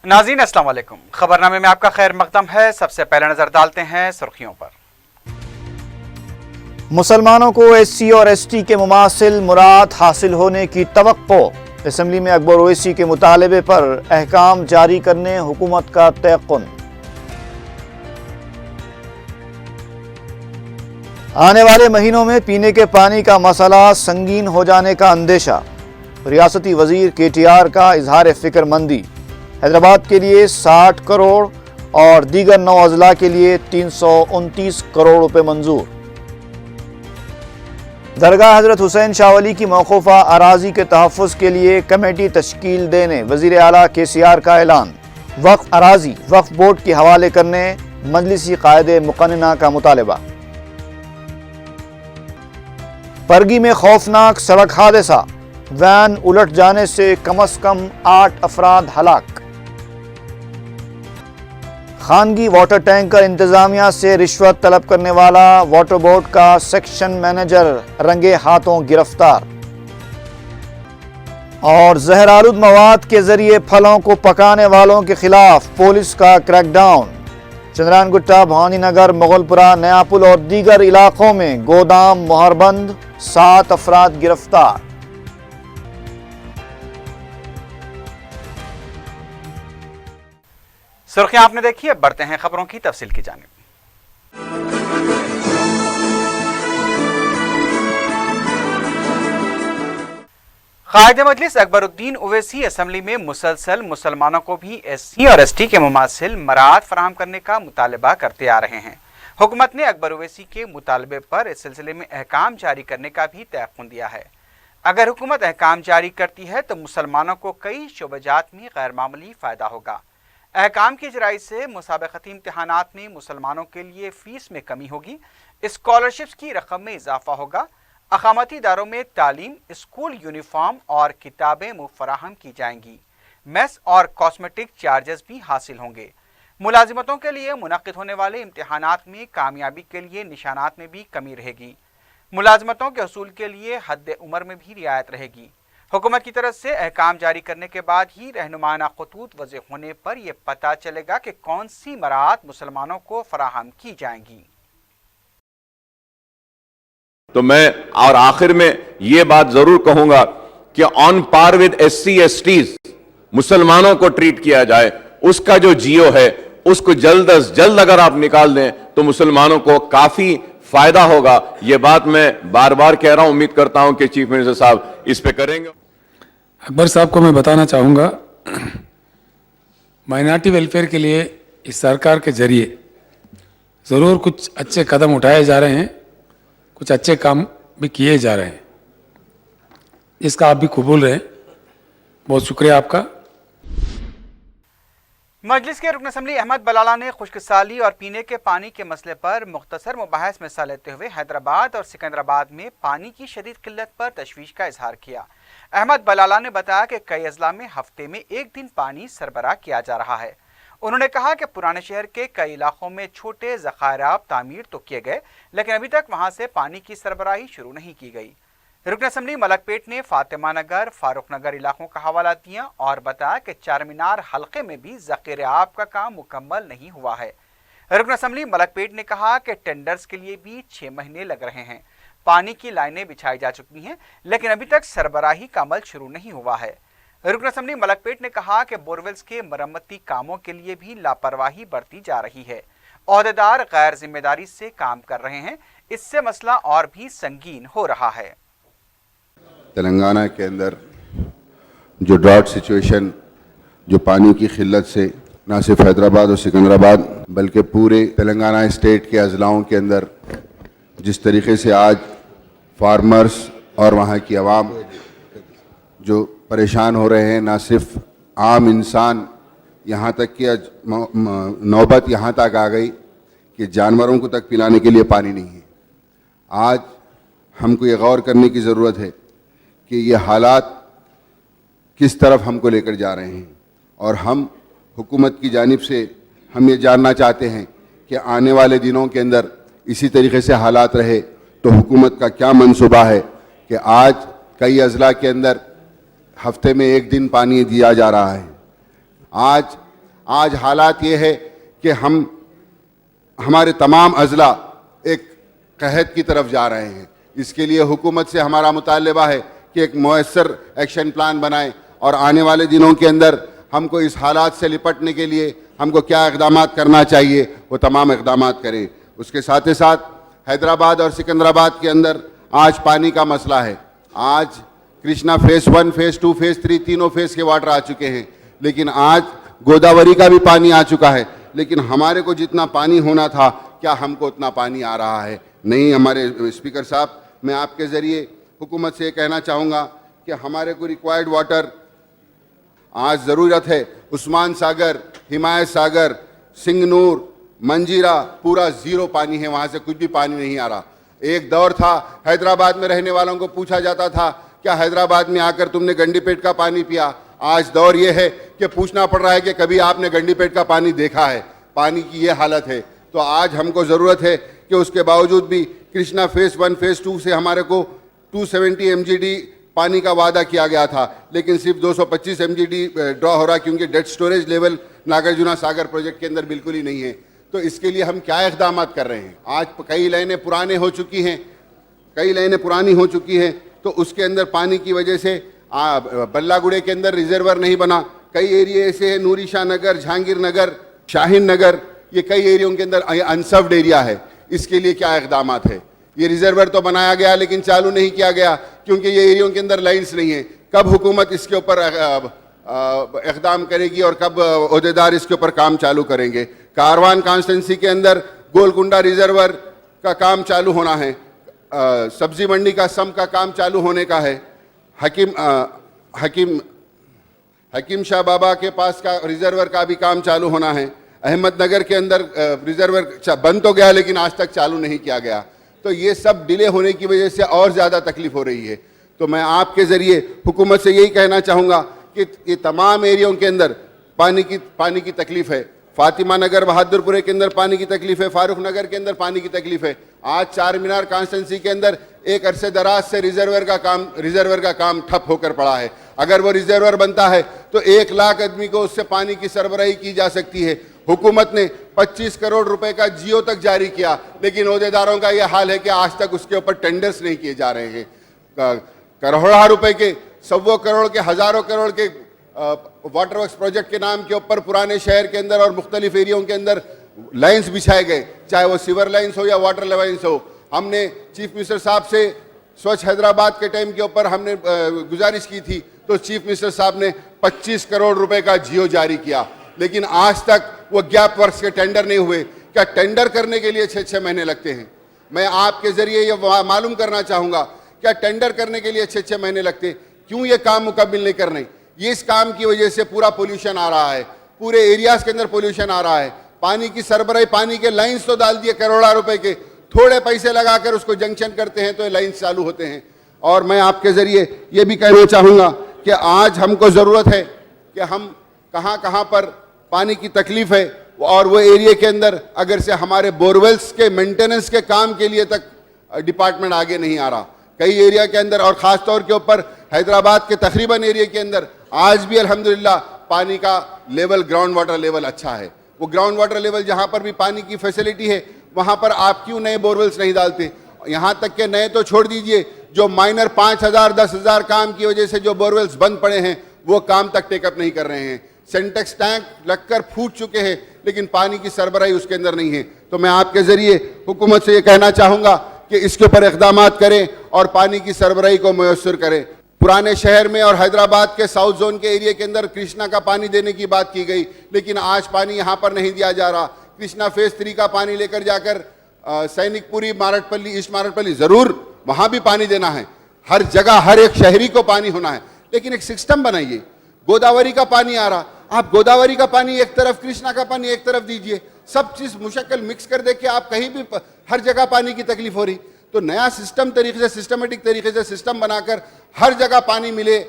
नाज़रीन अस्सलाम वालेकुम। खबरनामे में आपका खैर मकदम है। सबसे पहले नजर डालते हैं सुर्खियों पर। मुसलमानों को एससी और एसटी के मुमासिल मुराद हासिल होने की तवक्को। असेंबली में अकबर ओवैसी के मुतालबे पर अहकाम जारी करने हुकूमत का तयक्कुन। आने वाले महीनों में पीने के पानी का मसला संगीन हो जाने का अंदेशा। रियासती वजीर KTR का इजहार फिक्रमंदी। हैदराबाद के लिए 60 करोड़ और दीगर 9 अजला के लिए 329 करोड़ रुपए मंजूर। दरगाह हजरत हुसैन शाह वली की मौकूफा अराजी के तहफ़्फ़ुज़ के लिए कमेटी तश्कील देने वज़ीर आला KCR का ऐलान। वक्फ अराजी वक्फ बोर्ड के हवाले करने मजलिसी कायदे मुक़न्नना का मुतालबा। परगी में खौफनाक सड़क हादसा, वैन उलट जाने से कम से कम 8 अफराद हलाक। खानगी वाटर टैंकर इंतजामिया से रिश्वत तलब करने वाला वाटर बोर्ड का सेक्शन मैनेजर रंगे हाथों गिरफ्तार। और जहरालुद मवाद के जरिए फलों को पकाने वालों के खिलाफ पुलिस का क्रैकडाउन। चंद्रायन गुट्टा, भवानी नगर, मुगलपुरा, नयापुल और दीगर इलाकों में गोदाम मोहरबंद, 7 अफराद गिरफ्तार। सुर्खियां आपने देखी, अब बढ़ते हैं खबरों की तफसील की जानिब। कायद मजलिस अकबरुद्दीन ओवैसी असेंबली में मुसलसल मुसलमानों को भी SC और ST के मुमासिल मराद फराहम करने का मुतालबा करते आ रहे हैं। हुकूमत ने अकबर ओवैसी के मुतालबे पर इस सिलसिले में अहकाम जारी करने का भी तयक्कुन दिया है। अगर हुकूमत अहकाम जारी करती है तो मुसलमानों को कई शोबजात में गैर मामूली फ़ायदा होगा। अहकाम की इजराई से मुसाबकती इम्तिहानात में मुसलमानों के लिए फ़ीस में कमी होगी, स्कॉलरशिप्स की रकम में इजाफा होगा, अकामती इदारों में तालीम, स्कूल यूनिफॉर्म और किताबें मुफ्त फराहम की जाएंगी, मेस और कॉस्मेटिक चार्जेस भी हासिल होंगे। मुलाजिमतों के लिए मुनक्किद होने वाले इम्तिहानात में कामयाबी के लिए निशानात में भी कमी रहेगी। मुलाजमतों के हसूल के लिए हद उम्र में भी रियायत रहेगी। हुकूमत की तरफ से अहकाम जारी करने के बाद ही रहनुमाना खतूत वज़े होने पर यह पता चलेगा कि कौन सी मराहत मुसलमानों को फराहम की जाएंगी। तो मैं और आखिर में ये बात जरूर कहूंगा कि on par with SC STs मुसलमानों को ट्रीट किया जाए। उसका जो जियो है उसको जल्द अज जल्द अगर आप निकाल दें तो मुसलमानों को काफी फायदा होगा। ये बात मैं बार बार कह रहा हूं, उम्मीद करता हूं कि चीफ मिनिस्टर साहब इस पे करेंगे। अकबर साहब को मैं बताना चाहूँगा, माइनॉरिटी वेलफेयर के लिए इस सरकार के जरिए ज़रूर कुछ अच्छे कदम उठाए जा रहे हैं, कुछ अच्छे काम भी किए जा रहे हैं, इसका आप भी कबूल रहें। बहुत शुक्रिया आपका। मजलिस के रुकन असम्बली अहमद बलाला ने खुश्कसाली और पीने के पानी के मसले पर मुख्तसर मुबाहिस में हिस्सा लेते हुए हैदराबाद और सिकंदराबाद में पानी की शदीद किल्लत पर तशवीश का इजहार किया। अहमद बलाला ने बताया कि कई अजला में हफ्ते में एक दिन पानी सरबराह किया जा रहा है। उन्होंने कहा कि पुराने शहर के कई इलाकों में छोटे ज़खायराब तामीर तो किए गए, लेकिन अभी तक वहां से पानी की सरबराही शुरू नहीं की गई। रुकन असम्बली मलकपेट ने फातिमा नगर, फारूक नगर इलाकों का हवाला दिया और बताया कि चारमीनार हल्के में भी ज़ख़ीरे आब का काम मुकम्मल नहीं हुआ है। रुकन असम्बली मलकपेट ने कहा कि टेंडर्स के लिए भी 6 महीने लग रहे हैं। पानी की लाइनें बिछाई जा चुकी हैं, लेकिन अभी तक सरबराही का अमल शुरू नहीं हुआ है। रुकन असम्बली मलकपेट ने कहा कि बोरवेल्स के मरम्मती कामों के लिए भी लापरवाही बरती जा रही है। ओहदेदार गैर जिम्मेदारी से काम कर रहे हैं, इससे मसला और भी संगीन हो रहा है। तेलंगाना के अंदर जो ड्राउट सिचुएशन, जो पानी की किल्लत से न सिर्फ हैदराबाद और सिकंदराबाद बल्कि पूरे तेलंगाना स्टेट के अजलाओं के अंदर जिस तरीके से आज फार्मर्स और वहाँ की आवाम जो परेशान हो रहे हैं, ना सिर्फ आम इंसान, यहाँ तक कि नौबत यहाँ तक आ गई कि जानवरों को तक पिलाने के लिए पानी नहीं है। आज हमको ये गौर करने की ज़रूरत है कि ये हालात किस तरफ हमको लेकर जा रहे हैं, और हम हुकूमत की जानिब से हम ये जानना चाहते हैं कि आने वाले दिनों के अंदर इसी तरीके से हालात रहे तो हुकूमत का क्या मंसूबा है कि आज कई अजला के अंदर हफ्ते में एक दिन पानी दिया जा रहा है। आज آج حالات یہ ہے کہ ہمارے تمام اضلاع ایک قحط کی طرف جا رہے ہیں. اس کے لیے حکومت سے ہمارا مطالبہ ہے کہ ایک مؤثر ایکشن پلان بنائیں اور آنے والے دنوں کے اندر ہم کو اس حالات سے لپٹنے کے لیے ہم کو کیا اقدامات کرنا چاہیے وہ تمام اقدامات کریں. اس کے ساتھ ساتھ حیدرآباد اور سکندرآباد کے اندر آج پانی کا مسئلہ ہے. آج کرشنا فیز 1 فیز 2 فیز 3 تینوں فیز کے واٹر آ چکے ہیں, لیکن آج گوداوری کا بھی پانی آ چکا ہے. لیکن ہمارے کو جتنا پانی ہونا تھا کیا ہم کو اتنا پانی آ رہا ہے؟ نہیں. ہمارے اسپیکر صاحب, میں آپ کے ذریعے حکومت سے یہ کہنا چاہوں گا کہ ہمارے کو ریکوائرڈ واٹر آج ضرورت ہے. عثمان ساگر, حمایت ساگر, سنگنور, منجیرا پورا زیرو پانی ہے, وہاں سے کچھ بھی پانی نہیں آ رہا. ایک دور تھا حیدرآباد میں رہنے والوں کو پوچھا جاتا تھا کیا حیدرآباد میں آ کر تم نے گنڈی پیٹ کا پانی پیا؟ آج دور یہ ہے کہ پوچھنا پڑ رہا ہے کہ کبھی آپ نے گنڈی پیٹ کا پانی دیکھا ہے؟ پانی کی یہ حالت ہے. تو آج ہم کو ضرورت ہے کہ اس کے باوجود بھی کرشنا فیز 1 فیز 2 سے ہمارے کو 270 MGD پانی کا وعدہ کیا گیا تھا, لیکن صرف 225 MGD ڈرا ہو رہا کیونکہ dead storage level Nagarjuna Sagar project کے اندر بالکل ہی نہیں ہے. تو اس کے لیے ہم کیا اقدامات کر رہے ہیں؟ آج کئی لائنیں پرانی ہو چکی ہیں, تو اس کے اندر پانی کی وجہ سے بلا گڑے کے اندر ریزرور نہیں بنا. کئی ایریے ایسے ہیں, نوری شاہ نگر, جہانگیر نگر, شاہین نگر, یہ کئی ایریوں کے اندر انسرفڈ ایریا ہے. اس کے لیے کیا اقدامات ہے؟ یہ ریزرور تو بنایا گیا لیکن چالو نہیں کیا گیا کیونکہ یہ ایریوں کے اندر لائنز نہیں ہیں. کب حکومت اس کے اوپر اقدام کرے گی اور کب عہدیدار اس کے اوپر کام چالو کریں گے؟ کاروان کانسٹنسی کے اندر گولکنڈا ریزرور کا کام چالو ہونا ہے, سبزی منڈی کا سم کا کام چالو ہونے کا ہے, حکیم شاہ بابا کے پاس کا ریزرور کا بھی کام چالو ہونا ہے. احمد نگر کے اندر ریزرور بند تو گیا لیکن آج تک چالو نہیں کیا گیا. تو یہ سب ڈیلے ہونے کی وجہ سے اور زیادہ تکلیف ہو رہی ہے. تو میں آپ کے ذریعے حکومت سے یہی کہنا چاہوں گا کہ یہ تمام ایریوں کے اندر پانی کی تکلیف ہے. فاطمہ نگر بہادر پورے کے اندر پانی کی تکلیف ہے, فاروق نگر کے اندر پانی کی تکلیف ہے. آج چار مینار کانسٹنسی کے اندر ایک عرصے دراز سے ریزرور کا کام ٹھپ ہو کر پڑا ہے. اگر وہ ریزرور بنتا ہے تو 1 لاکھ آدمی کو اس سے پانی کی سربراہی کی جا سکتی ہے. حکومت نے 25 کروڑ روپے کا جیو تک جاری کیا, لیکن عہدیداروں کا یہ حال ہے کہ آج تک اس کے اوپر ٹینڈرز نہیں کیے جا رہے ہیں. کروڑوں روپے کے, 100 کروڑ کے, ہزاروں کروڑ کے واٹر ورکس پروجیکٹ کے نام کے اوپر پرانے شہر کے اندر اور مختلف ایریوں کے اندر لائنز بچھائے گئے, چاہے وہ سیور لائنز ہو یا واٹر لائنز ہو. ہم نے چیف منسٹر صاحب سے سوچھ حیدرآباد کے ٹائم کے اوپر ہم نے گزارش کی تھی, تو چیف منسٹر صاحب نے 25 کروڑ روپے کا جیو جاری کیا, لیکن آج تک وہ گیپ ورکس کے ٹینڈر نہیں ہوئے. کیا ٹینڈر کرنے کے لیے 6 مہینے لگتے ہیں؟ میں آپ کے ذریعے یہ معلوم کرنا چاہوں گا, کیا ٹینڈر کرنے کے لیے 6 مہینے لگتے؟ کیوں یہ کام مکمل نہیں کرنے؟ یہ اس کام کی وجہ سے پورا پولوشن آ رہا ہے, پورے ایریاز کے اندر پولوشن آ رہا ہے. پانی کی سربراہی, پانی کے لائنز تو ڈال دیے کروڑوں روپے کے, تھوڑے پیسے لگا کر اس کو جنکشن کرتے ہیں تو یہ لائنز چالو ہوتے ہیں. اور میں آپ کے ذریعے یہ بھی کہنا چاہوں گا کہ آج ہم کو ضرورت ہے کہ ہم کہاں پر پانی کی تکلیف ہے, اور وہ ایریے کے اندر اگر سے ہمارے بورویلز کے مینٹیننس کے کام کے لیے تک ڈپارٹمنٹ آگے نہیں آ رہا. کئی ایریا کے اندر, اور خاص طور کے اوپر حیدرآباد کے تقریباً ایریا کے اندر آج بھی الحمدللہ پانی کا لیول, گراؤنڈ واٹر لیول اچھا ہے. وہ گراؤنڈ واٹر لیول جہاں پر بھی پانی کی فیسلٹی ہے وہاں پر آپ کیوں نئے بورویلز نہیں ڈالتے؟ یہاں تک کہ نئے تو چھوڑ دیجئے, جو مائنر 5000 10,000 کام کی وجہ سے جو بورویلز بند پڑے ہیں وہ کام تک ٹیک اپ نہیں کر رہے ہیں. سینٹیکس ٹینک لگ کر پھوٹ چکے ہیں لیکن پانی کی سربراہی اس کے اندر نہیں ہے. تو میں آپ کے ذریعے حکومت سے یہ کہنا چاہوں گا کہ اس کے اوپر اقدامات کریں اور پانی کی سربراہی کو میسر کریں. پرانے شہر میں اور حیدرآباد کے ساؤتھ زون کے ایریا کے اندر کرشنا کا پانی دینے کی بات کی گئی, لیکن آج پانی یہاں پر نہیں دیا جا رہا. کرشنا فیز 3 کا پانی لے کر جا کر سینک پوری, مارٹ پلی, ایسٹ مارٹ پلی, ضرور وہاں بھی پانی دینا ہے. ہر جگہ ہر ایک شہری کو پانی ہونا ہے, لیکن ایک سسٹم بنائیے. گوداوری کا پانی آ رہا, آپ گوداوری کا پانی ایک طرف, کرشنا کا پانی ایک طرف دیجئے. سب چیز مشکل مکس کر دے کے آپ کہیں بھی ہر جگہ پانی کی تکلیف ہو رہی. تو نیا سسٹم طریقے سے, سسٹمیٹک طریقے سے سسٹم بنا کر ہر جگہ پانی ملے,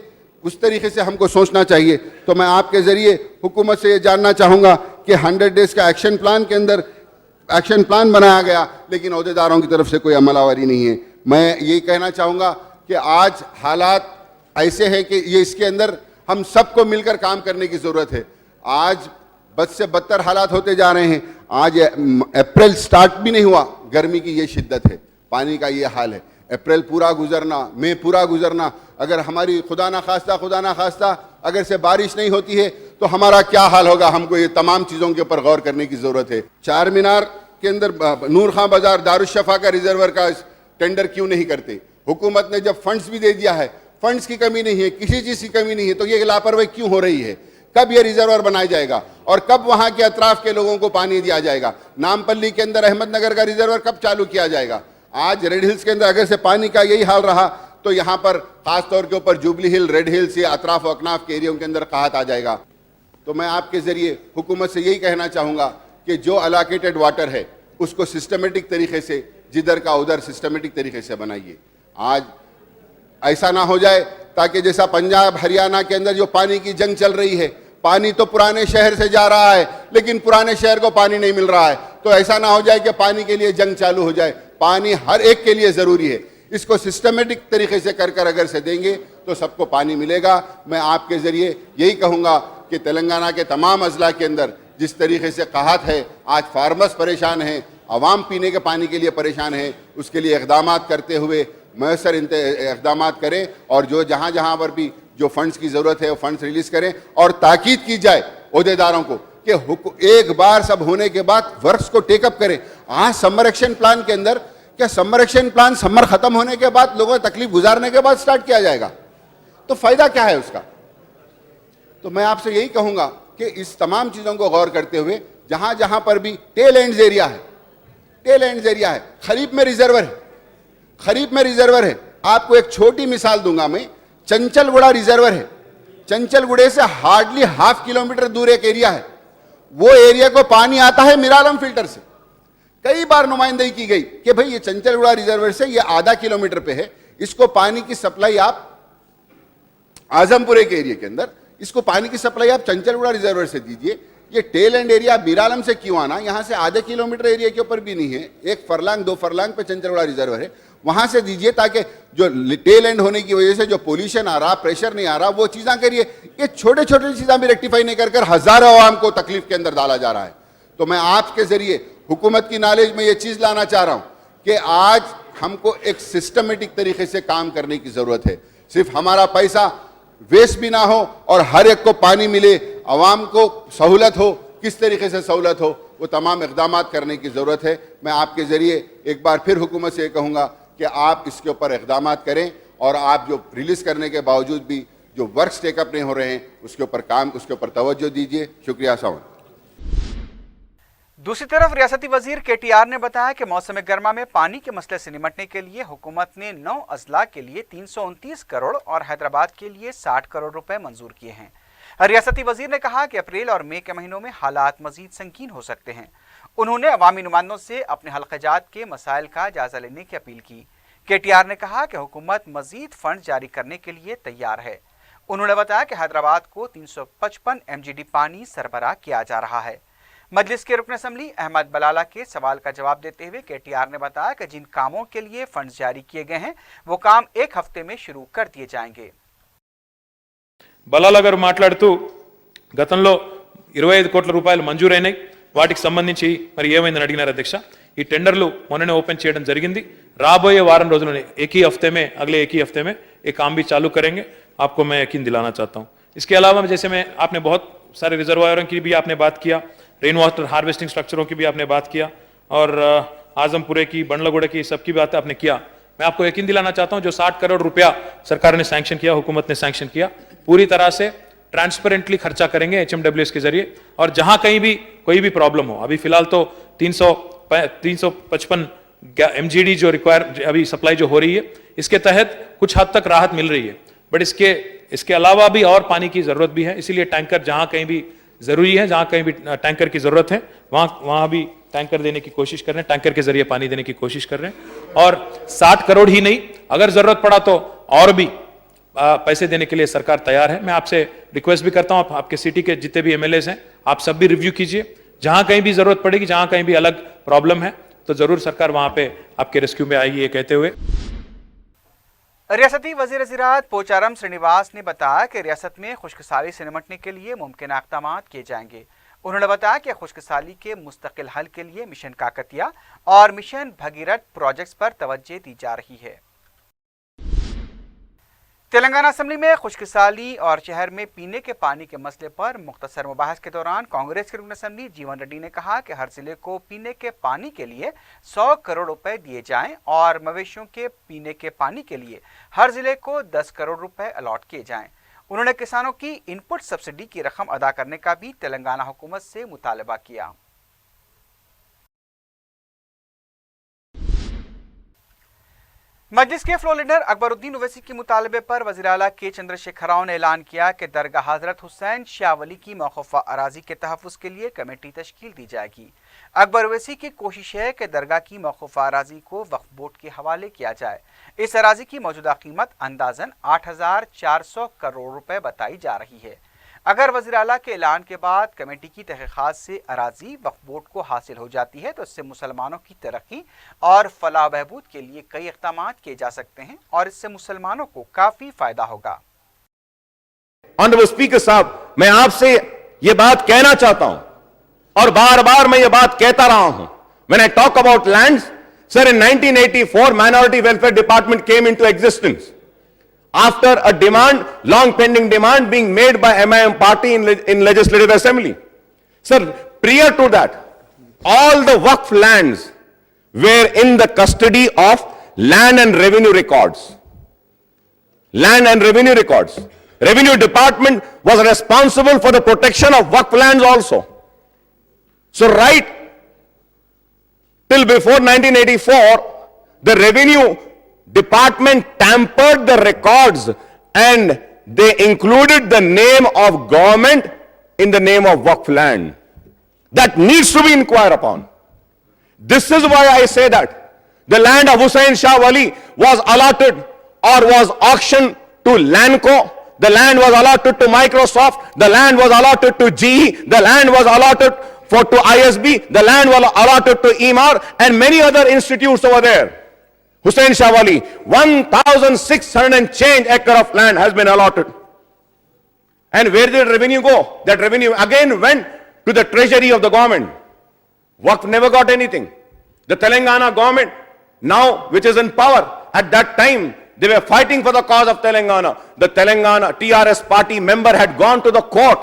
اس طریقے سے ہم کو سوچنا چاہیے. تو میں آپ کے ذریعے حکومت سے یہ جاننا چاہوں گا کہ 100 ڈیز کا ایکشن پلان کے اندر ایکشن پلان بنایا گیا لیکن عہدیداروں کی طرف سے کوئی عمل آوری نہیں ہے. میں یہی کہنا چاہوں گا کہ آج حالات ایسے ہیں کہ یہ اس کے اندر ہم سب کو مل کر کام کرنے کی ضرورت ہے. آج बद से बदतर हालात होते जा रहे हैं। आज अप्रैल स्टार्ट भी नहीं हुआ, गर्मी की ये शिद्दत है, पानी का ये हाल है। अप्रैल पूरा गुजरना, मई पूरा गुजरना, अगर हमारी खुदा ना खास्ता अगर से बारिश नहीं होती है तो हमारा क्या हाल होगा, हमको ये तमाम चीज़ों के ऊपर गौर करने की ज़रूरत है। चार मीनार के अंदर नूर खां बाजार दारुशफा का रिजर्वर का टेंडर क्यों नहीं करते? हुकूमत ने जब फंड्स भी दे दिया है, फंड्स की कमी नहीं है, किसी चीज़ की कमी नहीं है, तो ये लापरवाही क्यों हो रही है? कब ये रिजर्वर बनाया जाएगा और कब वहाँ के अतराफ के लोगों को पानी दिया जाएगा? नामपल्ली के अंदर अहमदनगर का रिजर्वर कब चालू किया जाएगा? आज रेड हिल्स के अंदर अगर से पानी का यही हाल रहा तो यहाँ पर खास तौर के ऊपर जुबली हिल, रेड हिल्स या अतराफ अकनाफ के एरियो के अंदर काहत आ जाएगा। तो मैं आपके ज़रिए हुकूमत से यही कहना चाहूँगा कि जो अलोकेटेड वाटर है उसको सिस्टमेटिक तरीके से, जिधर का उधर सिस्टमेटिक तरीके से बनाइए। आज ऐसा ना हो जाए ताकि जैसा पंजाब हरियाणा के अंदर जो पानी की जंग चल रही है, पानी तो पुराने शहर से जा रहा है लेकिन पुराने शहर को पानी नहीं मिल रहा है, तो ऐसा ना हो जाए कि पानी के लिए जंग चालू हो जाए। पानी हर एक के लिए ज़रूरी है, इसको सिस्टमेटिक तरीके से कर अगर से देंगे तो सबको पानी मिलेगा। मैं आपके ज़रिए यही कहूँगा कि तेलंगाना के तमाम अजला के अंदर जिस तरीके से कहत है, आज फार्मर्स परेशान हैं, आवाम पीने के पानी के लिए परेशान है, उसके लिए इक़दाम करते हुए मयसर इक़दाम करें और जो जहाँ जहाँ पर भी जो फंड्स की ज़रूरत है वो फंड्स रिलीज़ करें और ताकीद की जाए ओहदेदारों को कि एक बार सब होने के बाद वर्क्स को टेकअप करें। आज समर एक्शन प्लान के अंदर, क्या समर एक्शन प्लान समर ख़त्म होने के बाद, लोगों को तकलीफ गुजारने के बाद स्टार्ट किया जाएगा? तो फ़ायदा क्या है उसका? तो मैं आपसे यही कहूँगा कि इस तमाम चीज़ों को गौर करते हुए जहाँ जहाँ पर भी टेल एंड्स एरिया है, खरीफ में रिजर्वर है। आपको एक छोटी मिसाल दूंगा मैं, चंचलगुड़ा रिजर्वर है, चंचलगुड़े से हार्डली ½ किलोमीटर दूर एक एरिया है, वो एरिया को पानी आता है मिरालम फिल्टर से। कई बार नुमाइंदगी की गई कि भाई ये चंचलगुड़ा रिजर्वर से ये ½ किलोमीटर पे है, इसको पानी की सप्लाई आप आजमपुरे के एरिया के अंदर, इसको पानी की सप्लाई आप चंचलगुड़ा रिजर्वर से दीजिए। ये टेल एंड एरिया बीरालम से क्यों आना? यहाँ से ½ किलोमीटर एरिया के ऊपर भी नहीं है, 1 फरलांग 2 फरलांग पे चंचलगुड़ा रिजर्वर है, वहां से दीजिए ताकि जो टेल एंड होने की वजह से जो पोल्यूशन आ रहा, प्रेशर नहीं आ रहा, वो चीज़ें करिए। ये छोटे छोटे चीज़ें भी रेक्टिफाई नहीं कर हज़ारों आवाम को तकलीफ के अंदर डाला जा रहा है। तो मैं आपके जरिए हुकूमत की नॉलेज में ये चीज़ लाना चाह रहा हूँ कि आज हमको एक सिस्टमेटिक तरीके से काम करने की ज़रूरत है। सिर्फ हमारा पैसा वेस्ट भी ना हो और हर एक को पानी मिले, आवाम को सहूलत हो, किस तरीके से सहूलत हो, वो तमाम इक़दाम करने की ज़रूरत है। मैं आपके ज़रिए एक बार फिर हुकूमत से कहूँगा कि आप इसके ऊपर इक़दाम करें और आप जो रिलीज़ करने के बावजूद भी जो वर्क्स टेकअप नहीं हो रहे हैं उसके ऊपर तवज्जो दीजिए। शुक्रिया सावन। दूसरी तरफ रियासती वजीर केटीआर ने बताया कि मौसम गर्मा में पानी के मसले से निपटने के लिए हुकूमत ने 9 अजला के लिए 329 करोड़ और हैदराबाद के लिए 60 करोड़ रुपए मंजूर किए हैं। रियासती वजीर ने कहा कि अप्रैल और मई के महीनों में हालात मजीद संगीन हो सकते हैं। उन्होंने अवामी नुमाइंदों से अपने हल्क़ाजात के मसाइल का जायजा लेने की अपील की। केटीआर ने कहा कि हुकूमत मजीद फंड जारी करने के लिए तैयार है। उन्होंने बताया कि हैदराबाद को 355 MGD पानी सरबराह किया जा रहा है। मजलिस के रुकन असम्बली अहमद बलाला के सवाल का जवाब देते हुए केटीआर ने बताया कि जिन कामों के लिए फंड जारी किए गए हैं वो काम 1 हफ्ते में शुरू कर दिए जाएंगे। బలాలా గారు మాట్లాడుతూ గతంలో 25 కోట్ల రూపాయలు మంజూరైనాయి, వాటికి సంబంధించి మరి ఏమైందని అడిగినారు అధ్యక్ష। ఈ టెండర్లు మొన్ననే ఓపెన్ చేయడం జరిగింది। రాబోయే వారం రోజుల్లోనే एक ही हफ्ते में ये काम भी चालू करेंगे, आपको मैं यकीन दिलाना चाहता हूँ। इसके अलावा जैसे मैं आपने बहुत सारे रिजर्वायरों की भी आपने बात किया, रेन वाटर हार्वेस्टिंग स्ट्रक्चरों की भी आपने बात किया और आजमपुरे की, बंडलगुड़े की, सबकी बात आपने किया। मैं आपको यकीन दिलाना चाहता हूं जो 60 करोड़ रुपया सरकार ने सैंक्शन किया, हुकूमत ने सैंक्शन किया, पूरी तरह से ट्रांसपेरेंटली खर्चा करेंगे HMWS के जरिए। और जहां कहीं भी कोई भी प्रॉब्लम हो, अभी फिलहाल तो 355 MGD जो रिक्वायर अभी सप्लाई जो हो रही है, इसके तहत कुछ हद तक राहत मिल रही है, बट इसके अलावा भी और पानी की जरूरत भी है। इसीलिए टैंकर जहां कहीं भी जरूरी है, जहां कहीं भी टैंकर की जरूरत है, वहां भी टैंकर देने की कोशिश कर रहे हैं, टैंकर के जरिए पानी देने की कोशिश कर रहे हैं। और 60 करोड़ ही नहीं, अगर जरूरत पड़ा तो और भी पैसे देने के लिए सरकार तैयार है। मैं आपसे रिक्वेस्ट भी करता हूं, आपके सिटी के जितने भी MLAs हैं, आप सब भी रिव्यू कीजिए। जहां कहीं भी जरूरत पड़ेगी, जहां कहीं भी अलग प्रॉब्लम है, तो जरूर सरकार वहां पे आपके रेस्क्यू में आएगी। ये कहते हुए रियासती वज़ीर ज़राअत पोचारम श्रीनिवास ने बताया कि रियासत में खुश्कसाली से निपटने के लिए मुमकिन इक़दाम किए जाएंगे। انہوں نے بتایا کہ خشک سالی کے مستقل حل کے لیے مشن کاکتیہ اور مشن بھگیرتھ پروجیکٹس پر توجہ دی جا رہی ہے۔ تلنگانہ اسمبلی میں خشک سالی اور شہر میں پینے کے پانی کے مسئلے پر مختصر مباحث کے دوران کانگریس کے رکن اسمبلی جیون ریڈی نے کہا کہ ہر ضلع کو پینے کے پانی کے لیے 100 کروڑ روپے دیے جائیں اور مویشیوں کے پینے کے پانی کے لیے ہر ضلع کو 10 کروڑ روپے الاٹ کیے جائیں۔ انہوں نے کسانوں کی ان پٹ سبسڈی کی رقم ادا کرنے کا بھی تلنگانہ حکومت سے مطالبہ کیا۔ مجلس کے فلور لیڈر اکبر الدین اویسی کے مطالبے پر وزیر اعلیٰ کے چندر شیکھر راؤ نے اعلان کیا کہ درگاہ حضرت حسین شاہ ولی کی موقوفہ اراضی کے تحفظ کے لیے کمیٹی تشکیل دی جائے گی۔ اکبر اویسی کی کوشش ہے کہ درگاہ کی موقوفہ اراضی کو وقف بورڈ کے حوالے کیا جائے۔ اس اراضی کی موجودہ قیمت اندازاً 8,400 کروڑ روپے بتائی جا رہی ہے۔ اگر وزیر اعلیٰ کے اعلان کے بعد کمیٹی کی تحقیقات سے اراضی وقف بورڈ کو حاصل ہو جاتی ہے تو اس سے مسلمانوں کی ترقی اور فلاح و بہبود کے لیے کئی اقدامات کیے جا سکتے ہیں اور اس سے مسلمانوں کو کافی فائدہ ہوگا۔ آنریبل اسپیکر صاحب، میں آپ سے یہ بات کہنا چاہتا ہوں اور بار بار میں یہ بات کہتا رہا ہوں۔ When I talk about lands, sir, in 1984 Minority Welfare Department came into existence after a demand, long pending demand being made by MIM party in Legislative Assembly. Sir, prior to that, all the Waqf lands were in the custody of Land and Revenue Records. Land and Revenue Records. Revenue Department was responsible for the protection of Waqf lands also. So right till before 1984, the Revenue Department tampered the records and they included the name of government in the name of Waqf land. That needs to be inquired upon. This is why I say that the land of Hussain Shah Wali was allotted or was auctioned to Lanco. The land was allotted to Microsoft. The land was allotted to GE. The land was allotted to ISB. The land was allotted to EMAR and many other institutes over there. Hussain Shah Wali, 1,600 and change acre of land has been allotted. And where did revenue go? That revenue again went to the treasury of the government. Waqf never got anything. The Telangana government now, which is in power, at that time, they were fighting for the cause of Telangana. The Telangana TRS party member had gone to the court.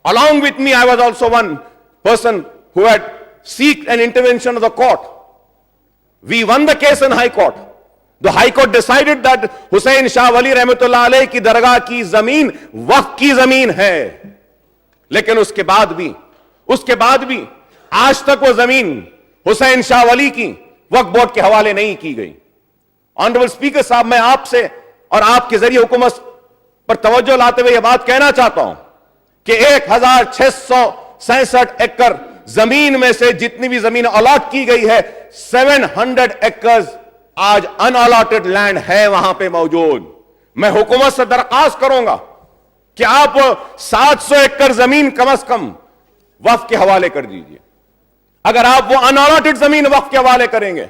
Along with me, I was also one person who had sought an intervention of the court. We won the case in High Court. The High Court decided that Hussain Shah Wali Rahmatullah Alayh ki dargah ki zameen waqf ki zameen hai. لیکن اس کے بعد بھی آج تک وہ زمین حسین شاہ ولی کی وقف بورڈ کے حوالے نہیں کی گئی۔ آنریبل اسپیکر صاحب، میں آپ سے اور آپ کے ذریعے حکومت پر توجہ لاتے ہوئے یہ بات کہنا چاہتا ہوں کہ 1,667 ایکڑ زمین میں سے جتنی بھی زمین الاٹ کی گئی ہے، 700 ایکڑز آج ان الاٹڈ لینڈ ہے وہاں پہ موجود۔ میں حکومت سے درخواست کروں گا کہ آپ 700 ایکڑ زمین کم از کم وقف کے حوالے کر دیجئے۔ اگر آپ وہ ان الاٹڈ زمین وقف کے حوالے کریں گے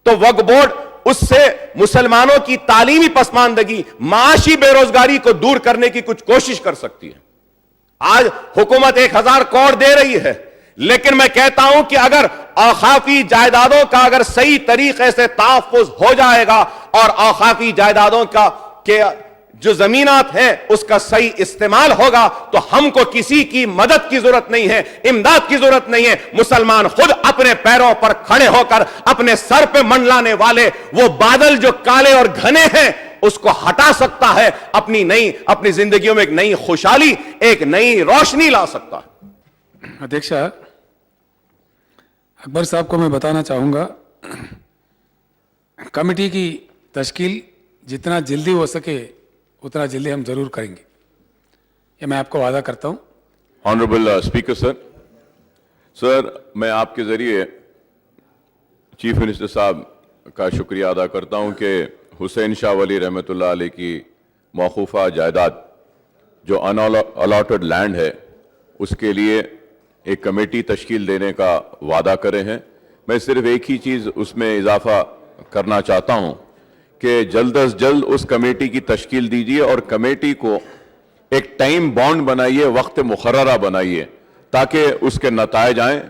تو وقف بورڈ اس سے مسلمانوں کی تعلیمی پسماندگی، معاشی بے روزگاری کو دور کرنے کی کچھ کوشش کر سکتی ہے۔ آج حکومت 1,000 کروڑ دے رہی ہے، لیکن میں کہتا ہوں کہ اگر اوقافی جائیدادوں کا اگر صحیح طریقے سے تحفظ ہو جائے گا اور اوقافی جائیدادوں کا جو زمینات ہیں اس کا صحیح استعمال ہوگا تو ہم کو کسی کی مدد کی ضرورت نہیں ہے، امداد کی ضرورت نہیں ہے۔ مسلمان خود اپنے پیروں پر کھڑے ہو کر اپنے سر پہ منڈلانے والے وہ بادل جو کالے اور گھنے ہیں اس کو ہٹا سکتا ہے، اپنی زندگیوں میں ایک نئی خوشحالی، ایک نئی روشنی لا سکتا ہے۔ ادھیکشا، اکبر صاحب کو میں بتانا چاہوں گا، کمیٹی کی تشکیل جتنا جلدی ہو سکے اتنا جلدی ہم ضرور کریں گے، یہ میں آپ کو وعدہ کرتا ہوں۔ آنریبل اسپیکر سر، میں آپ کے ذریعے چیف منسٹر صاحب کا شکریہ ادا کرتا ہوں کہ حسین شاہ ولی رحمۃ اللہ علیہ کی موقوفہ جائیداد جو ان الاٹڈ لینڈ ہے اس کے لیے ایک کمیٹی تشکیل دینے کا وعدہ کرے ہیں۔ میں صرف ایک ہی چیز اس میں اضافہ کرنا چاہتا ہوں کہ جلد از جلد اس کمیٹی کی تشکیل دیجیے اور کمیٹی کو ایک ٹائم بانڈ بنائیے، وقت مقررہ بنائیے ताकि उसके नतायज आएं।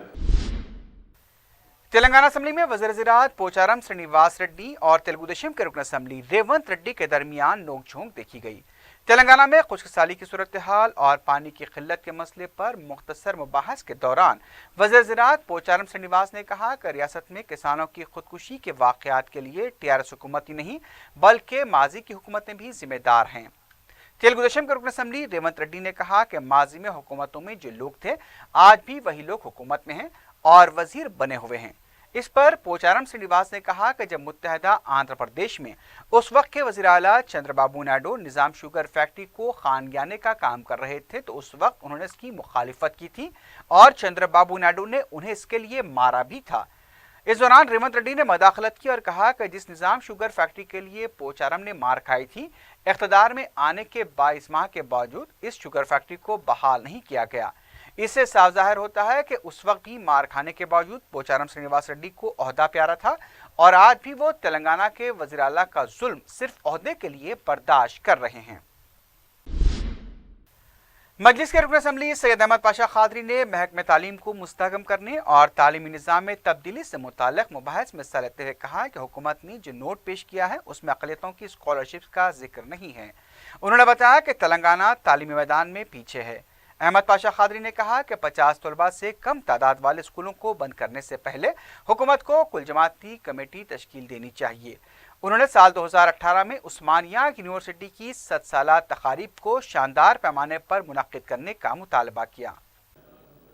तेलंगाना असेंबली में वज़ीर ज़राअत पोचारम श्रीनिवास रेड्डी और तेलुगु देशम के रुकन असेंबली रेवंत रेड्डी के दरमियान नोकझोंक देखी गई। तेलंगाना में खुश्क साली की सूरत हाल और पानी की किल्लत के मसले पर मुख्तसर मुबाहस के दौरान वज़ीर ज़राअत पोचारम श्रीनिवास ने कहा कि रियासत में किसानों की खुदकुशी के वाक़यात के लिए TRS हुकूमत ही नहीं बल्कि माजी की हुकूमतें भी जिम्मेदार हैं। तेलुगु देशम के रुकन असेंबली रेवंत रेड्डी ने कहा कि माजी में हुकूमतों में जो लोग थे आज भी वही लोग हुकूमत में हैं और वजीर बने हुए हैं। इस पर पोचारम श्रीनिवास ने कहा कि जब मुत्तहदा आंध्र प्रदेश में उस वक्त के वज़ीर आला चंद्रबाबू नायडू निज़ाम शुगर फैक्ट्री को खानगियाने का काम कर रहे थे तो उस वक्त उन्होंने इसकी मुखालिफत की थी और चंद्रबाबू नायडू ने उन्हें इसके लिए मारा भी था। इस दौरान रेवंत रेड्डी ने मदाखलत की और कहा कि जिस निज़ाम शुगर फैक्ट्री के लिए पोचारम ने मार खाई थी, इख्तदार में आने के 22 माह के बावजूद इस शुगर फैक्ट्री को बहाल नहीं किया गया। इससे साफ जाहिर होता है कि उस वक्त भी मार खाने के बावजूद पोचारम श्रीनिवास रेड्डी को ओहदा प्यारा था और आज भी वो तेलंगाना के वज़ीर आला का जुल्म सिर्फ ओहदे के लिए बर्दाश्त कर रहे हैं। मजलिस के रुकन असेंबली सैयद अहमद पाशा खादरी ने महकमे तालीम को मुस्तहकम करने और तालीमी निज़ाम में तब्दीली से मुताल्लिक़ मुबाहिस में हिस्सा लेते हुए कहा कि हुकूमत ने जो नोट पेश किया है उसमें अक़लियतों की स्कॉलरशिप का जिक्र नहीं है। उन्होंने बताया कि तेलंगाना तालीमी मैदान में पीछे है। अहमद पाशा खादरी ने कहा कि 50 तलबा से कम तादाद वाले स्कूलों को बंद करने से पहले हुकूमत को कुल जमाती कमेटी तश्कील देनी चाहिए। उन्होंने साल 2018 में उस्मानिया यूनिवर्सिटी की 7 साला तकारीब को शानदार पैमाने पर मुनक्किद करने का मुतालबा किया।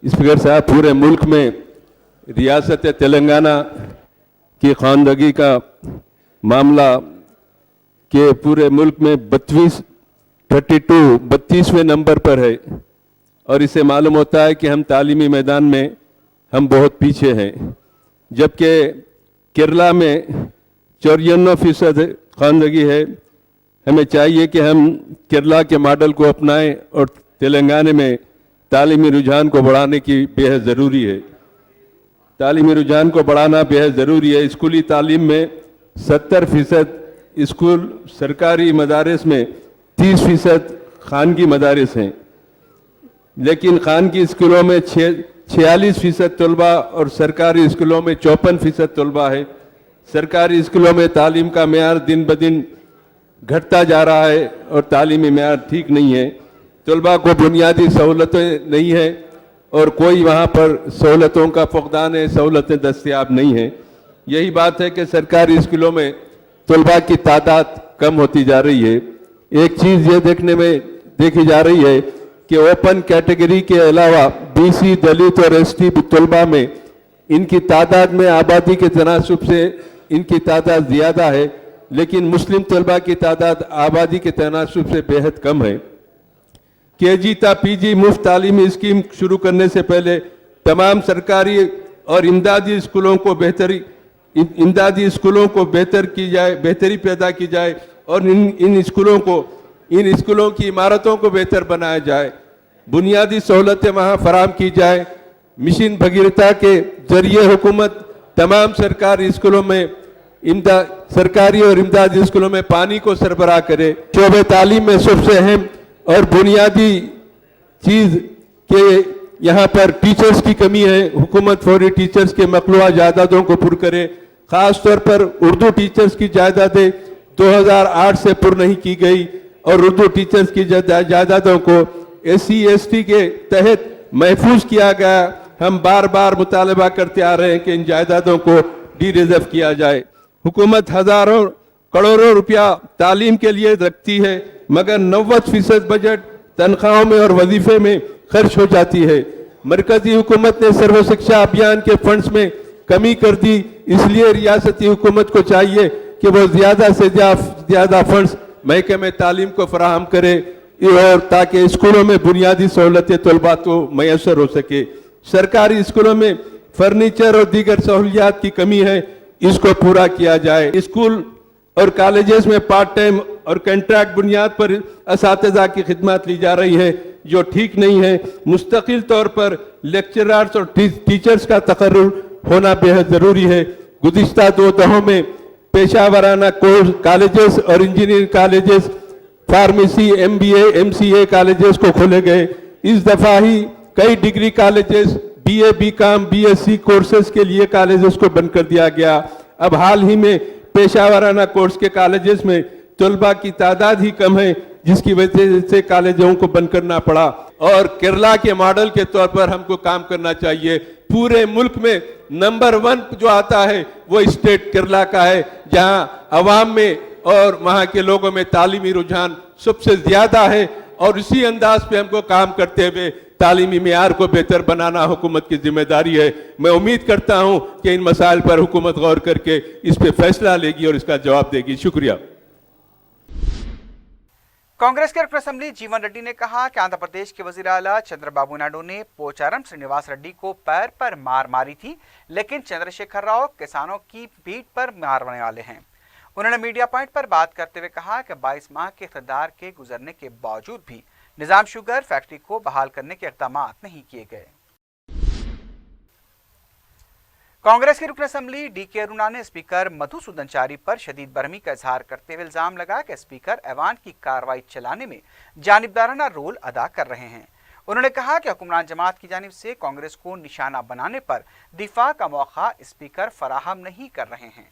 स्पीकर साहब, पूरे मुल्क में रियासत तेलंगाना की खानदगी का मामला के पूरे मुल्क में 32वें नंबर पर है और इससे मालूम होता है कि हम तालीमी मैदान में हम बहुत पीछे हैं, जबकि केरला में 94% खानदगी है। हमें चाहिए कि हम केरला के मॉडल को अपनाएं और तेलंगाना में तालीमी रुझान को बढ़ाने की बेहद ज़रूरी है। तालीमी रुझान को बढ़ाना बेहद ज़रूरी है। स्कूली तालीम में 70% स्कूल सरकारी मदारिस में, 30% खानगी मदारिस हैं, लेकिन खानगी स्कूलों में 46% तलबा और सरकारी स्कूलों में 54% तलबा है। सरकारी स्कूलों में तालीम का मेयार दिन ब दिन घटता जा रहा है और तालीमी मेयार ठीक नहीं है। तलबा को बुनियादी सहूलतें नहीं है और कोई वहाँ पर सहूलतों का फुकदान है, सहूलतें दस्तयाब नहीं हैं। यही बात है कि सरकारी स्कूलों में तलबा की तादाद कम होती जा रही है। एक चीज़ ये देखी जा रही है कि ओपन कैटेगरी के अलावा BC, दलित और ST तलबा में इनकी तादाद में आबादी के तनासुब से इनकी तादाद ज़्यादा है, लेकिन मुस्लिम तलबा की तादाद आबादी के तनासुब से बेहद कम है। KG ता PG मुफ्त तालीमी स्कीम शुरू करने से पहले तमाम सरकारी और इमदादी स्कूलों को बेहतरी पैदा की जाए और इन स्कूलों की इमारतों को बेहतर बनाया जाए, बुनियादी सहूलतें वहाँ फराहम की जाए। मिशन भगीरथा के जरिए हुकूमत तमाम सरकारी स्कूलों में सरकारी और इमदादी स्कूलों में पानी को सरबराह करे। शोबे तालीम में सबसे अहम और बुनियादी चीज़ के यहाँ पर टीचर्स की कमी है। हुकूमत फौरी टीचर्स के मकलूआ जायदादों को पुर करे। ख़ास तौर पर उर्दू टीचर्स की जायदादें 2008 से पुर नहीं की गई और उर्दू टीचर्स की जायदादों को SC ST के तहत महफूज किया गया। हम बार बार मुतालबा करते आ रहे हैं कि इन जायदादों को डी रिजर्व किया जाए। हुकूमत हजारों करोड़ों रुपया तालीम के लिए रखती है, मगर 90% बजट तनख्वाहों में और वजीफे में खर्च हो जाती है। मरकजी हुकूमत ने सर्व शिक्षा अभियान के फंड्स में कमी कर दी, इसलिए रियासती हुकूमत को चाहिए कि वो ज़्यादा से ज़्यादा फंड्स महकमे तालीम को फराहम करे और ताकि स्कूलों में बुनियादी सहूलतें तलबा को मैसर हो सके। सरकारी स्कूलों में फर्नीचर और दीगर सहूलियात की कमी है, इसको पूरा किया जाए। स्कूल और कॉलेजेस में पार्ट टाइम और कॉन्ट्रैक्ट बुनियाद पर असातिज़ा की खिदमत ली जा रही है, जो ठीक नहीं है। मुस्तकिल तौर पर लेक्चरर्स और टीचर्स का तकर्रुर होना बेहद ज़रूरी है। गुज़िश्ता 2 दहों में पेशा कोर्स कॉलेजेस और engineering colleges, pharmacy, MBA, MCA colleges को खोले गए। इस दफ़ा ही कई degree colleges, BA, BCom, BSc courses के लिए कॉलेजेस को बंद कर दिया गया। अब हाल ही में पेशावराना कोर्स के कॉलेजेस में तलबा की तादाद ही कम है, जिसकी वजह से कॉलेजों को बंद करना पड़ा। और केरला के मॉडल के तौर पर हमको काम करना चाहिए। पूरे मुल्क में नंबर 1 जो आता है वो स्टेट केरला का है, जहां अवाम में और वहां के लोगों में तालीमी रुझान सबसे ज्यादा है। और इसी अंदाज पे हमको काम करते हुए तालीमी मेयार को बेहतर बनाना हुकूमत की जिम्मेदारी है। मैं उम्मीद करता हूं कि इन मसाइल पर हुकूमत गौर करके इस पे फैसला लेगी और इसका जवाब देगी। शुक्रिया। कांग्रेस के रुकन असेंबली जीवन रेड्डी ने कहा कि आंध्र प्रदेश के वजीर आला चंद्रबाबू नायडू ने पोचारम श्रीनिवास रेड्डी को पैर पर मार मारी थी, लेकिन चंद्रशेखर राव किसानों की पीठ पर मारने वाले हैं। उन्होंने मीडिया पॉइंट पर बात करते हुए कहा कि 22 माह के इक़्तिदार के गुजरने के बावजूद भी निजाम शुगर फैक्ट्री को बहाल करने के इक़दाम नहीं किए गए। कांग्रेस के रुकन असेंबली डीके अरुणा ने स्पीकर मधुसूदन चारी पर शदीद बरहमी का इजहार करते हुए इल्जाम लगाया कि स्पीकर ऐवान की कार्रवाई चलाने में जानिबदाराना रोल अदा कर रहे हैं। उन्होंने कहा कि हुक्मरान जमात की जानिब से कांग्रेस को निशाना बनाने पर दिफा का मौका स्पीकर फराहम नहीं कर रहे हैं।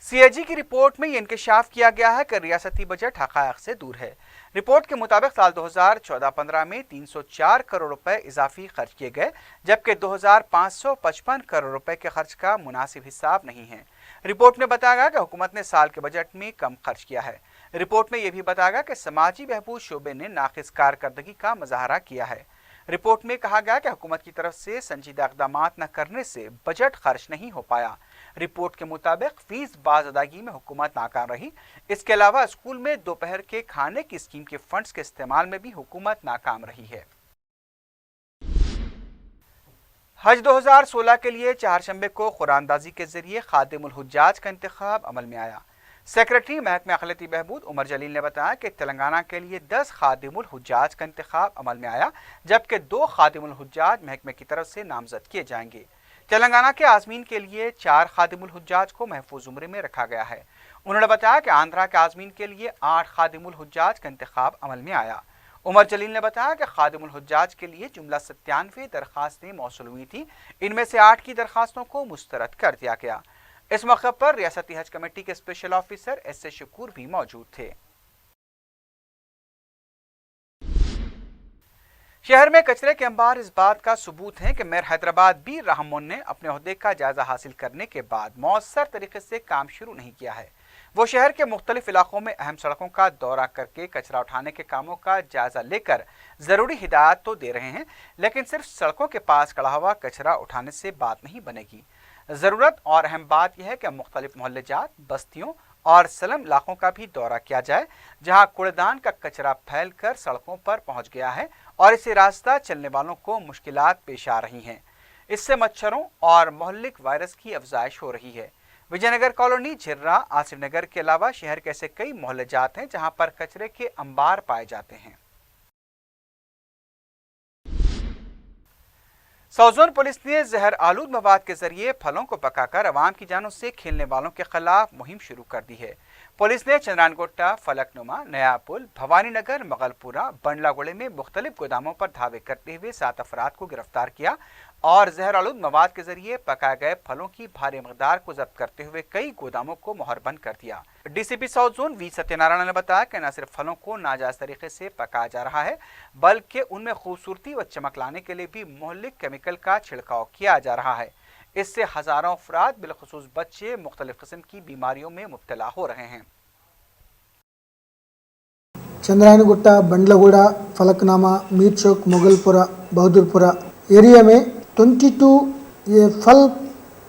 सीएजी की रिपोर्ट में यह इंकशाफ किया गया है कि रियासती बजट हक़ाइक़ से दूर है। रिपोर्ट के मुताबिक साल 2014-15 में 304 करोड़ रुपए इजाफी खर्च किए गए, जबकि 2555 करोड़ रुपए के खर्च का मुनासिब हिसाब नहीं है। रिपोर्ट में बताया गया कि हुकूमत ने साल के बजट में कम खर्च किया है। रिपोर्ट में यह भी बताया गया कि समाजी बहबूद शोबे ने नाक़िस कारकर्दगी का मुजाहरा किया है। रिपोर्ट में कहा गया कि हुकूमत की तरफ से संजीदा इक़दामात न करने से बजट खर्च नहीं हो पाया। रिपोर्ट के मुताबिक फीस बाज अदायगी में हुकूमत नाकाम रही। इसके अलावा स्कूल में दोपहर के खाने की स्कीम के फंड्स के इस्तेमाल में भी हुकूमत नाकाम रही है। हज 2016 के लिए चारशंबे को कुरानदाजी के जरिए खादिमुल हुज्जाज का इंतखाब अमल में आया। सेक्रेटरी महकमे अक़लियती बहबूद उमर जलील ने बताया कि तेलंगाना के लिए 10 खादिमुल हुज्जाज का इंतखाब अमल में आया, जबकि 2 खादिमुल हुज्जाज महकमे की तरफ से नामजद किए जाएंगे। तेलंगाना के आज़मीन के लिए 4 खादिमुल हुज्जाज को महफूज ज़ुमरे में रखा गया है। उन्होंने बताया कि आंध्रा के आज़मीन के लिए 8 खादिमुल हुज्जाज का इंतखाब अमल में आया। उमर जलील ने बताया कि खादिमुल हुज्जाज के लिए जुमला 97 दरखास्तें मौसूल हुई थी। इनमें से 8 की दरखास्तों को मुस्तरद कर दिया गया। इस मौके पर रियासती हज कमेटी के स्पेशल ऑफिसर एस शकूर भी मौजूद थे। शहर में कचरे के अंबार इस बात का सबूत है कि मेयर हैदराबाद बीर रहमान ने अपने ओहदे का जायजा हासिल करने के बाद मौसर तरीके से काम शुरू नहीं किया है। वो शहर के मुख्तलिफ इलाकों में अहम सड़कों का दौरा करके कचरा उठाने के कामों का जायजा लेकर जरूरी हिदायत तो दे रहे हैं, लेकिन सिर्फ सड़कों के पास खड़ा हुआ कचरा उठाने से बात नहीं बनेगी। ज़रूरत और अहम बात यह है कि मुख्तलिफ मोहल्ले जात, बस्तियों और सलम इलाकों का भी दौरा किया जाए, जहां कूड़ेदान का कचरा फैल कर सड़कों पर पहुंच गया है और इसे रास्ता चलने वालों को मुश्किलात पेश आ रही हैं। इससे मच्छरों और मोहल्लिक वायरस की अफजाइश हो रही है। विजयनगर कॉलोनी, झिर्रा, आसिफ नगर के अलावा शहर के ऐसे कई मोहल्ले जात हैं जहां पर कचरे के अंबार पाए जाते हैं। सौजोन पुलिस ने जहर आलूद मवाद के जरिए फलों को पकाकर अवाम की जानों से खेलने वालों के खिलाफ मुहिम शुरू कर दी है। पुलिस ने चंद्रानगोट्टा, फलकनुमा, नया पुल, भवानी नगर, मगलपुरा, बंडलागुड़े में मुख्तलिफ गोदामों पर धावे करते हुए 7 अफराद को गिरफ्तार किया और जहर आलूद मवाद के जरिए पकाए गए फलों की भारी मकदार को जब्त करते हुए कई गोदामों को मोहरबंद कर दिया। DCP south zone V Satyanarayana ने बताया कि न सिर्फ फलों को नाजायज तरीके से पकाया जा रहा है, बल्कि उनमें खूबसूरती व चमक लाने के लिए भी मोहल्लिक केमिकल का छिड़काव किया जा रहा है। इससे हजारों अफराद बिलखुसूस बच्चे मुख्तलिफ किस्म की बीमारियों में मुब्तला हो रहे हैं। चंद्रायनगुट्टा, बंडलगुड़ा, फलकनामा, मीर चौक, मुगलपुरा, बहादुरपुरा एरिया में 22 ये फल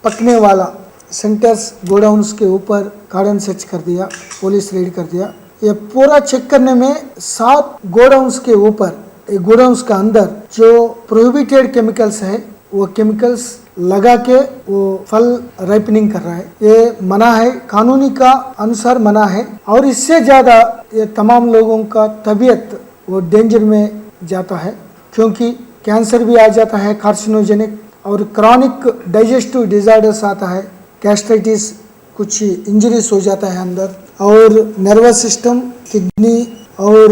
पकने वाला सेंटर्स गोडाउन्स के ऊपर कार्डन सर्च कर दिया, पुलिस रेड कर दिया। ये पूरा चेक करने में 7 गोडाउन्स के ऊपर, गोडाउन्स का अंदर जो प्रोहिबिटेड केमिकल्स है वो केमिकल्स लगा के वो फल राइपनिंग कर रहा है। ये मना है, कानूनी का अनुसार मना है और इससे ज़्यादा ये तमाम लोगों का तबीयत वो डेंजर में जाता है, क्योंकि कैंसर भी आ जाता है, कार्सिनोजेनिक और क्रॉनिक डाइजेस्टिव डिजार्डर्स आता है, गैस्ट्राइटिस, कुछ इंजरीज हो जाता है अंदर और नर्वस सिस्टम, किडनी और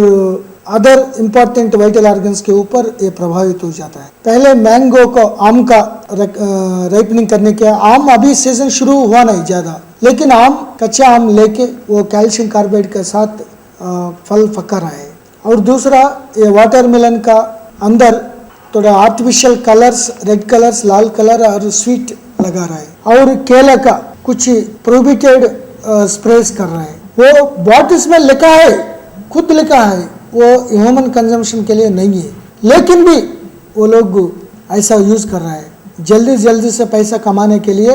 अदर इम्पोर्टेंट वाइटल ऑर्गन्स के ऊपर ये प्रभावित हो जाता है। पहले मैंगो को आम का राइपनिंग करने के, आम अभी सीजन शुरू हुआ नहीं ज़्यादा, लेकिन आम कच्चा आम लेके वो कैल्शियम कार्बाइड के साथ फल पका रहा है। और दूसरा ये वाटरमेलन का अंदर थोड़ा आर्टिफिशियल कलर्स, रेड कलर्स, लाल कलर और स्वीट लगा रहा है। और केला का कुछ प्रोहिबिटेड स्प्रेस कर रहा है। वो बॉटल्स में लिखा है, खुद लिखा है, वो ह्यूमन कंजम्पशन के लिए नहीं है, लेकिन भी वो लोग ऐसा यूज़ कर रहा है जल्दी जल्दी से पैसा कमाने के लिए।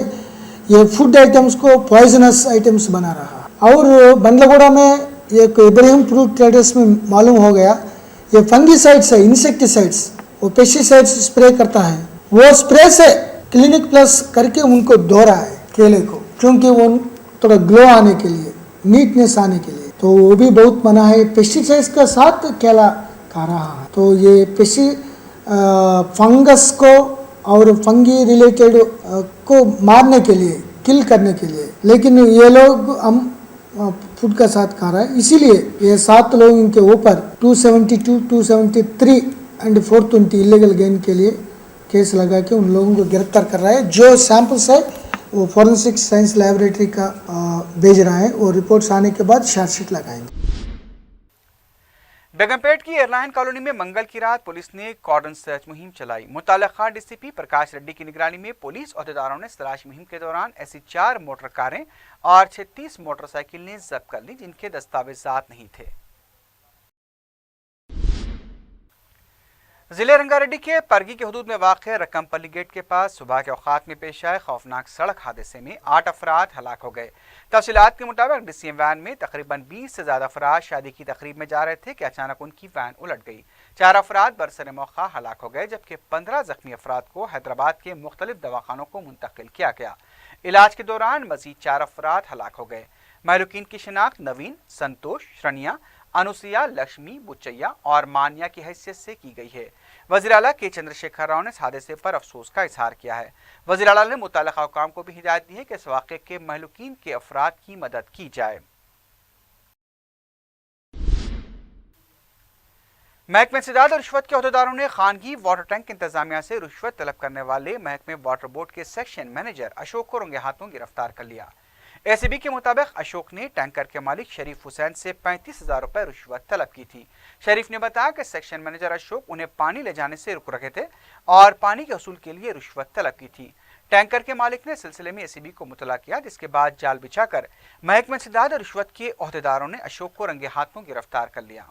ये फूड आइटम्स को पॉइजनस आइटम्स बना रहा। और बंडलगुड़ा में एक इब्राहिम फ्रूट ट्रेडर्स में मालूम हो गया, ये फंगीसाइड्स है, इंसेक्टिसाइड्स, वो पेस्टिसाइड्स स्प्रे करता है। वो स्प्रे से क्लिनिक प्लस करके उनको धो रहा है केले को, क्योंकि वो थोड़ा ग्लो आने के लिए, नीटनेस आने के लिए, तो वो भी बहुत मना है। पेस्टिसाइड्स के साथ केला खा रहा है, तो ये फंगस को और फंगी रिलेटेड को मारने के लिए, किल करने के लिए, लेकिन ये लोग हम फूड का साथ खा रहा है। इसीलिए ये 7 लोगों के ऊपर 272, 273 एंड 420 इलीगल गेन के लिए केस लगा के उन लोगों को गिरफ्तार कर रहा है। जो सैंपल्स है वो फॉरेंसिक साइंस लैबोरेटरी का भेज रहा है, और रिपोर्ट्स आने के बाद चार्जशीट लगाएंगे। बेगमपेट की एयरलाइन कॉलोनी में मंगल की रात पुलिस ने कॉर्डन सर्च मुहिम चलाई। मुताल्लिका डीसीपी प्रकाश रेड्डी की निगरानी में पुलिस अहदेदारों ने तलाशी मुहिम के दौरान ऐसी 4 मोटर कारें और 36 मोटरसाइकिलें जब्त कर ली जिनके दस्तावेजात नहीं थे। जिले रंगारेड्डी के परगी के हुदूद में वाक़ रकमपल्ली गेट के पास सुबह के औकात में पेश आए खौफनाक सड़क हादसे में 8 अफराद हलाक हो गए। तफसीलात के मुताबिक डीसीएम वैन में तकरीबन 20 से ज़्यादा अफराद शादी की तकरीब में जा रहे थे कि अचानक उनकी वैन उलट गई। 4 अफराद बरसर मौका हलाक हो गए, जबकि 15 जख्मी अफराद को हैदराबाद के मुख्तलिफ दवाखानों को मुंतकिल किया गया। इलाज के दौरान मजीद 4 अफराद हलाक हो गए। महलूकीन की शिनाख्त नवीन, संतोष, शरणिया, अनुसुया, लक्ष्मी, बुचैया और मानिया की हैसियत से की गई है। वज़ीर आला के चंद्रशेखर राव ने इस हादसे पर अफसोस का इजहार किया है। वज़ीर आला ने मुतल्लिक़ा हुकाम को भी हिदायत दी है कि इस वाक़े के महलूकीन के अफराद की मदद की जाए। महकमे इंसदाद और रिश्वत के अहदेदारों ने खानगी वाटर टैंक इंतजामिया से रिश्वत तलब करने वाले महकमे वाटर बोर्ड के सेक्शन मैनेजर अशोक को रंगे हाथों गिरफ्तार कर लिया। एसीबी के मुताबिक अशोक ने टैंकर के मालिक शरीफ हुसैन से 35,000 रुपए रिश्वत तलब की थी। शरीफ ने बताया कि सेक्शन मैनेजर अशोक उन्हें पानी ले जाने से रुक रहे थे और पानी के असूल के लिए रिश्वत तलब की थी। टैंकर के मालिक ने सिलसिले में एसीबी को मुतला किया, जिसके बाद जाल बिछाकर महकमे इंसदाद और रिश्वत के अहदेदारों ने अशोक को रंगे हाथों गिरफ्तार कर लिया।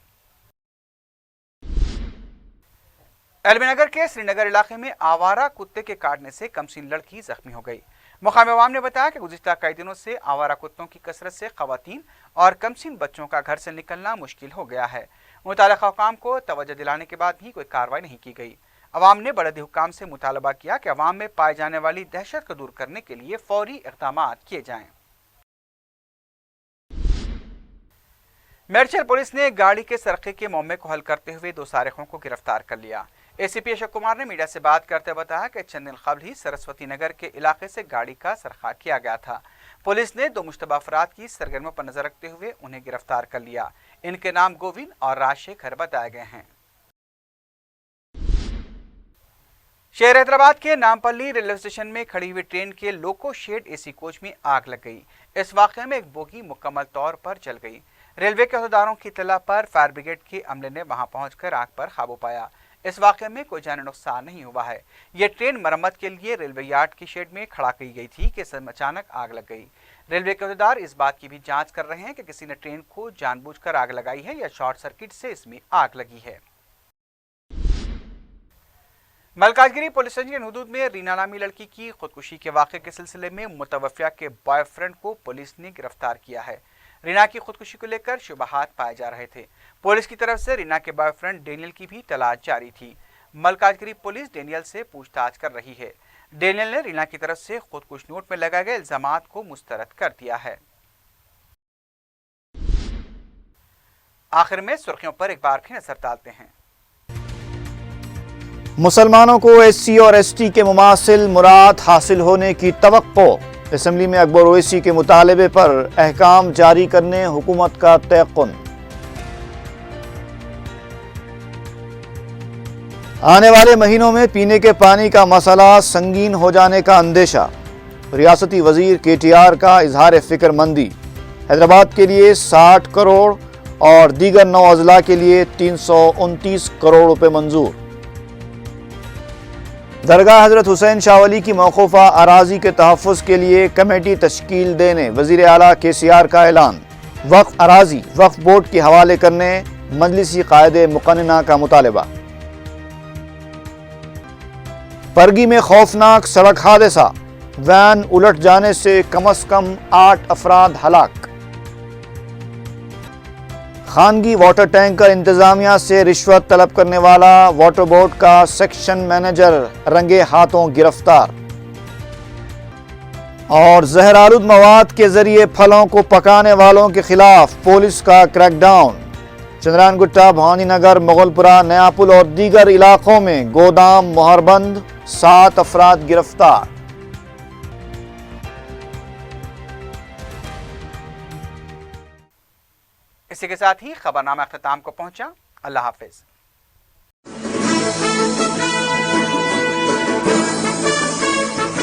एलबीनगर के श्रीनगर इलाके में आवारा कुत्ते के काटने से कमसीन लड़की जख्मी हो गई। मुकामी अवाम ने बताया कि गुज़िश्ता कई दिनों से आवारा कुत्तों की कसरत से खवातीन और कमसीन बच्चों का घर से निकलना मुश्किल हो गया है। मुताल्लिक़ा हुकाम को तवज्जो दिलाने के बाद भी कोई कार्रवाई नहीं की गई। अवाम ने बलदी हुकाम से मुतालबा किया कि अवाम में पाए जाने वाली दहशत को दूर करने के लिए फौरी इक़दामात किए जाएं। मेडचल पुलिस ने गाड़ी के सरखे के मामले को हल करते हुए 2 सारिकों को गिरफ्तार कर लिया। एसीपी अशोक कुमार ने मीडिया से बात करते हुए बताया कि चंद दिन कबल ही सरस्वती नगर के इलाके से गाड़ी का सरखा किया गया था। पुलिस ने 2 मुश्तबा अफराद की सरगर्मियों पर नजर रखते हुए उन्हें गिरफ्तार कर लिया। इनके नाम गोविंद और राजशेखर बताए गए हैं। शहर हैदराबाद के नामपल्ली रेलवे स्टेशन में खड़ी हुई ट्रेन के लोको शेड एसी कोच में आग लग गई। इस वाक़े में एक बोगी मुकम्मल तौर पर जल गई। रेलवे के अहदेदारों की इत्तला पर फायर ब्रिगेड के अमले ने वहां पहुंचकर आग पर काबू पाया। इस वाक़े में कोई जानी नुकसान नहीं हुआ है। यह ट्रेन मरम्मत के लिए रेलवे यार्ड की शेड में खड़ा की गई थी कि अचानक आग लग गई। रेलवे के अहदेदार इस बात की भी जांच कर रहे हैं कि किसी ने ट्रेन को जानबूझकर आग लगाई है या शॉर्ट सर्किट से इसमें आग लगी है। मलकाजगिरी पुलिस स्टेशन के हुदूद में रीना नामी लड़की की खुदकुशी के वाक़े के सिलसिले में मुतवफ़्फ़िया के बॉयफ्रेंड को पुलिस ने गिरफ्तार किया है। रीना की खुदकुशी को लेकर शुबहात पाए जा रहे थे। पुलिस की तरफ से रीना के बॉयफ्रेंड डेनियल की भी तलाश जारी थी। मलकाजगिरी पुलिस डेनियल से पूछताछ कर रही है। डेनियल ने रीना की तरफ से खुदकुश नोट में लगाए गए इल्जामात को मुस्तरद कर दिया है। आखिर में सुर्खियों पर एक बार फिर नजर डालते हैं। मुसलमानों को एससी और एसटी के मुमासिल मुराद हासिल होने की तवक्को। असेंबली में अकबर ओवैसी के मुतालबे पर अहकाम जारी करने हुकूमत का तयक्कुन। آنے والے مہینوں میں پینے کے پانی کا مسئلہ سنگین ہو جانے کا اندیشہ، ریاستی وزیر کے ٹی آر کا اظہار فکر مندی۔ حیدرآباد کے لیے 60 کروڑ اور دیگر 9 اضلاع کے لیے 329 کروڑ روپے منظور۔ درگاہ حضرت حسین شاہ ولی کی موقوفہ اراضی کے تحفظ کے لیے کمیٹی تشکیل دینے وزیر اعلیٰ کے سی آر کا اعلان۔ وقف اراضی وقف بورڈ کے حوالے کرنے مجلسی قاعدے مقننہ کا مطالبہ۔ پرگی میں خوفناک سڑک حادثہ، وین الٹ جانے سے کم از کم 8 افراد ہلاک۔ خانگی واٹر ٹینکر انتظامیہ سے رشوت طلب کرنے والا واٹر بورڈ کا سیکشن مینیجر رنگے ہاتھوں گرفتار۔ اور زہرآلود مواد کے ذریعے پھلوں کو پکانے والوں کے خلاف پولیس کا کریک ڈاؤن۔ چندران گٹا، بھوانی نگر، مغل پورہ، نیا پل اور دیگر علاقوں میں گودام مہربند، 7 افراد گرفتار۔ اسی کے ساتھ ہی خبرنامہ اختتام کو پہنچا۔ اللہ حافظ۔